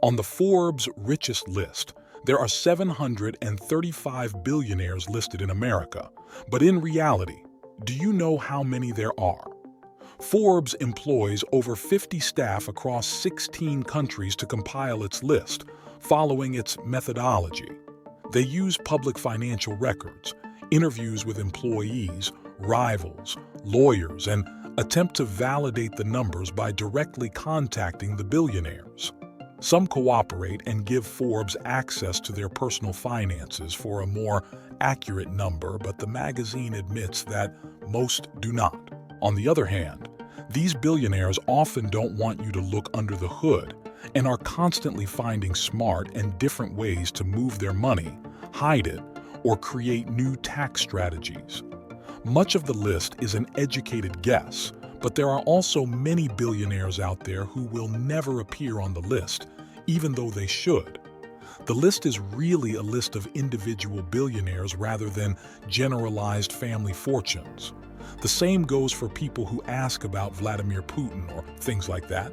On the Forbes richest list, there are 735 billionaires listed in America. But in reality, do you know how many there are? Forbes employs over 50 staff across 16 countries to compile its list, following its methodology. They use public financial records, interviews with employees, rivals, lawyers, and attempt to validate the numbers by directly contacting the billionaires. Some cooperate and give Forbes access to their personal finances for a more accurate number, but the magazine admits that most do not. On the other hand, these billionaires often don't want you to look under the hood and are constantly finding smart and different ways to move their money, hide it, or create new tax strategies. Much of the list is an educated guess, but there are also many billionaires out there who will never appear on the list, even though they should. The list is really a list of individual billionaires rather than generalized family fortunes. The same goes for people who ask about Vladimir Putin or things like that.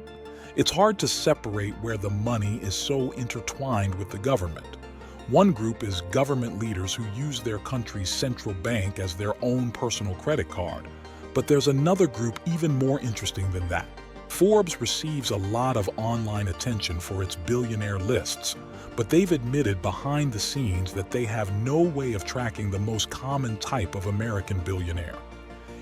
It's hard to separate where the money is so intertwined with the government. One group is government leaders who use their country's central bank as their own personal credit card. But there's another group even more interesting than that. Forbes receives a lot of online attention for its billionaire lists, but they've admitted behind the scenes that they have no way of tracking the most common type of American billionaire.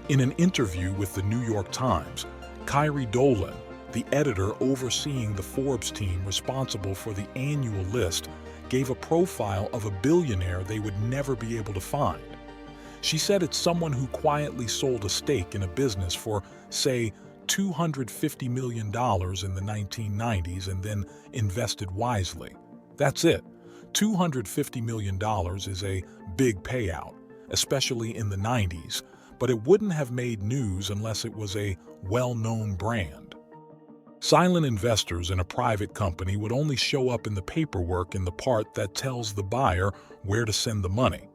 In an interview with the New York Times, Kyrie Dolan, the editor overseeing the Forbes team responsible for the annual list, gave a profile of a billionaire they would never be able to find. She said it's someone who quietly sold a stake in a business for, say, $250 million in the 1990s and then invested wisely. That's it. $250 million is a big payout, especially in the 90s, but it wouldn't have made news unless it was a well-known brand. Silent investors in a private company would only show up in the paperwork in the part that tells the buyer where to send the money.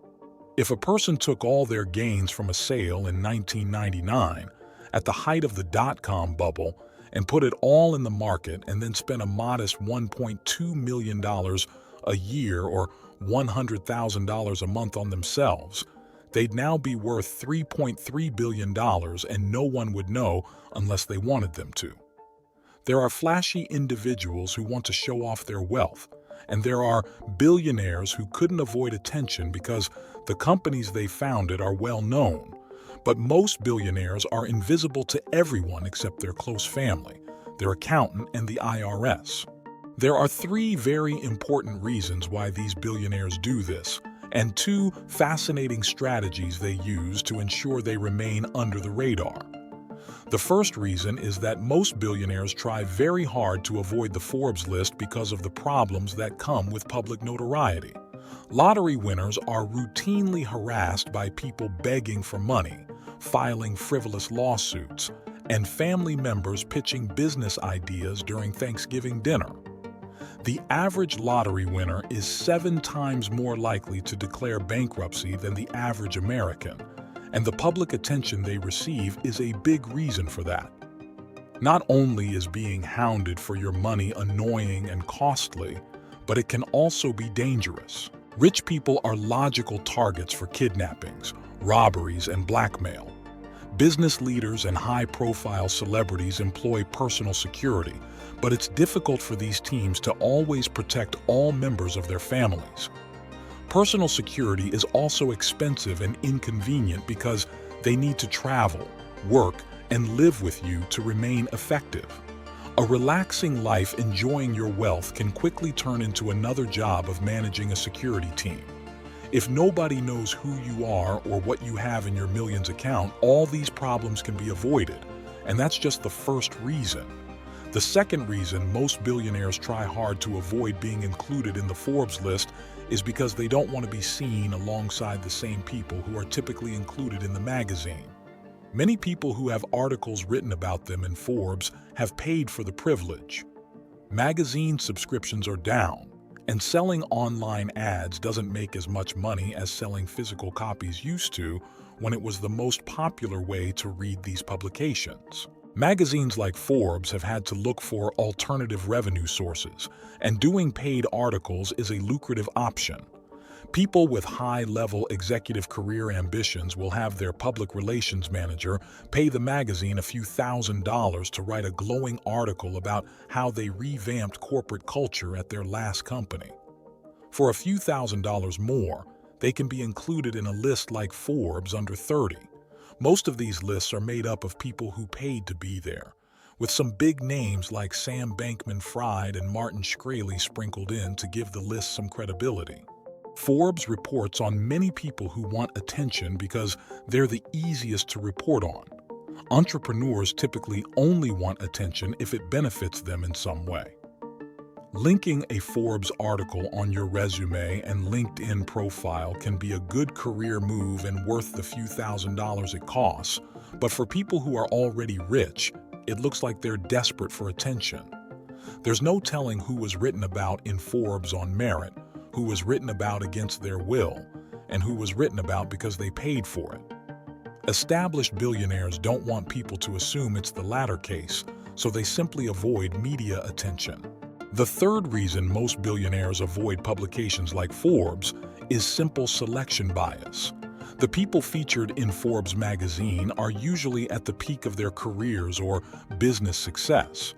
If a person took all their gains from a sale in 1999, at the height of the dot-com bubble, and put it all in the market and then spent a modest $1.2 million a year or $100,000 a month on themselves, they'd now be worth $3.3 billion and no one would know unless they wanted them to. There are flashy individuals who want to show off their wealth, and there are billionaires who couldn't avoid attention because the companies they founded are well known. But most billionaires are invisible to everyone except their close family, their accountant, and the IRS. There are three very important reasons why these billionaires do this, and two fascinating strategies they use to ensure they remain under the radar. The first reason is that most billionaires try very hard to avoid the Forbes list because of the problems that come with public notoriety. Lottery winners are routinely harassed by people begging for money, filing frivolous lawsuits, and family members pitching business ideas during Thanksgiving dinner. The average lottery winner is 7 times more likely to declare bankruptcy than the average American, and the public attention they receive is a big reason for that. Not only is being hounded for your money annoying and costly, but it can also be dangerous. Rich people are logical targets for kidnappings, robberies, and blackmail. Business leaders and high-profile celebrities employ personal security, but it's difficult for these teams to always protect all members of their families. Personal security is also expensive and inconvenient because they need to travel, work, and live with you to remain effective. A relaxing life enjoying your wealth can quickly turn into another job of managing a security team. If nobody knows who you are or what you have in your millions account, all these problems can be avoided, and that's just the first reason. The second reason most billionaires try hard to avoid being included in the Forbes list is because they don't want to be seen alongside the same people who are typically included in the magazine. Many people who have articles written about them in Forbes have paid for the privilege. Magazine subscriptions are down, and selling online ads doesn't make as much money as selling physical copies used to when it was the most popular way to read these publications. Magazines like Forbes have had to look for alternative revenue sources, and doing paid articles is a lucrative option. People with high-level executive career ambitions will have their public relations manager pay the magazine a few $1,000s to write a glowing article about how they revamped corporate culture at their last company. For a few $1,000s more, they can be included in a list like Forbes under 30. Most of these lists are made up of people who paid to be there, with some big names like Sam Bankman-Fried and Martin Shkreli sprinkled in to give the list some credibility. Forbes reports on many people who want attention because they're the easiest to report on. Entrepreneurs typically only want attention if it benefits them in some way. Linking a Forbes article on your resume and LinkedIn profile can be a good career move and worth the few $1,000s it costs, but for people who are already rich, it looks like they're desperate for attention. There's no telling who was written about in Forbes on merit, who was written about against their will, and who was written about because they paid for it. Established billionaires don't want people to assume it's the latter case, so they simply avoid media attention. The third reason most billionaires avoid publications like Forbes is simple selection bias. The people featured in Forbes magazine are usually at the peak of their careers or business success.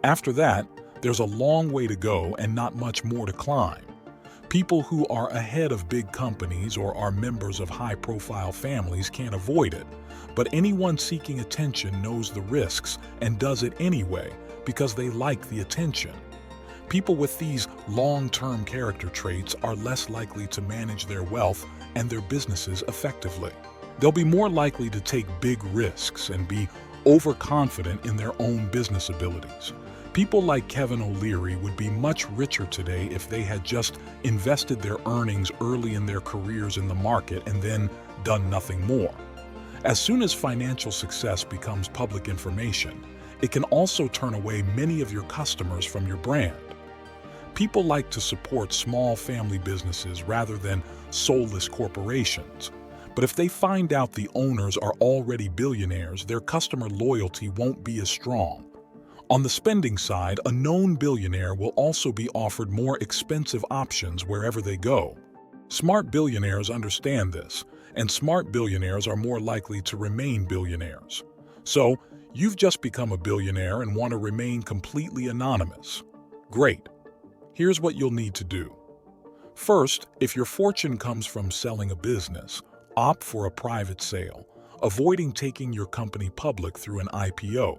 After that, there's a long way to go and not much more to climb. People who are ahead of big companies or are members of high-profile families can't avoid it, but anyone seeking attention knows the risks and does it anyway because they like the attention. People with these long-term character traits are less likely to manage their wealth and their businesses effectively. They'll be more likely to take big risks and be overconfident in their own business abilities. People like Kevin O'Leary would be much richer today if they had just invested their earnings early in their careers in the market and then done nothing more. As soon as financial success becomes public information, it can also turn away many of your customers from your brand. People like to support small family businesses rather than soulless corporations. But if they find out the owners are already billionaires, their customer loyalty won't be as strong. On the spending side, a known billionaire will also be offered more expensive options wherever they go. Smart billionaires understand this, and smart billionaires are more likely to remain billionaires. So, you've just become a billionaire and want to remain completely anonymous. Great. Here's what you'll need to do. First, if your fortune comes from selling a business, opt for a private sale, avoiding taking your company public through an IPO.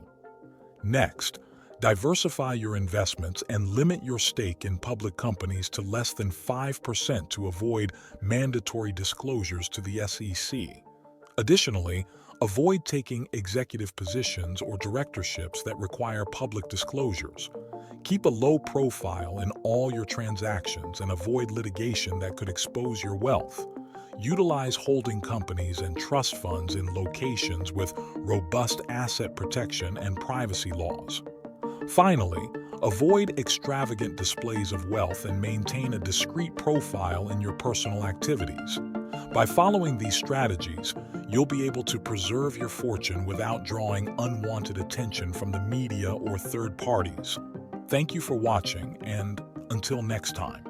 Next, diversify your investments and limit your stake in public companies to less than 5% to avoid mandatory disclosures to the SEC. Additionally, avoid taking executive positions or directorships that require public disclosures. Keep a low profile in all your transactions and avoid litigation that could expose your wealth. Utilize holding companies and trust funds in locations with robust asset protection and privacy laws. Finally, avoid extravagant displays of wealth and maintain a discreet profile in your personal activities. By following these strategies, you'll be able to preserve your fortune without drawing unwanted attention from the media or third parties. Thank you for watching, and until next time.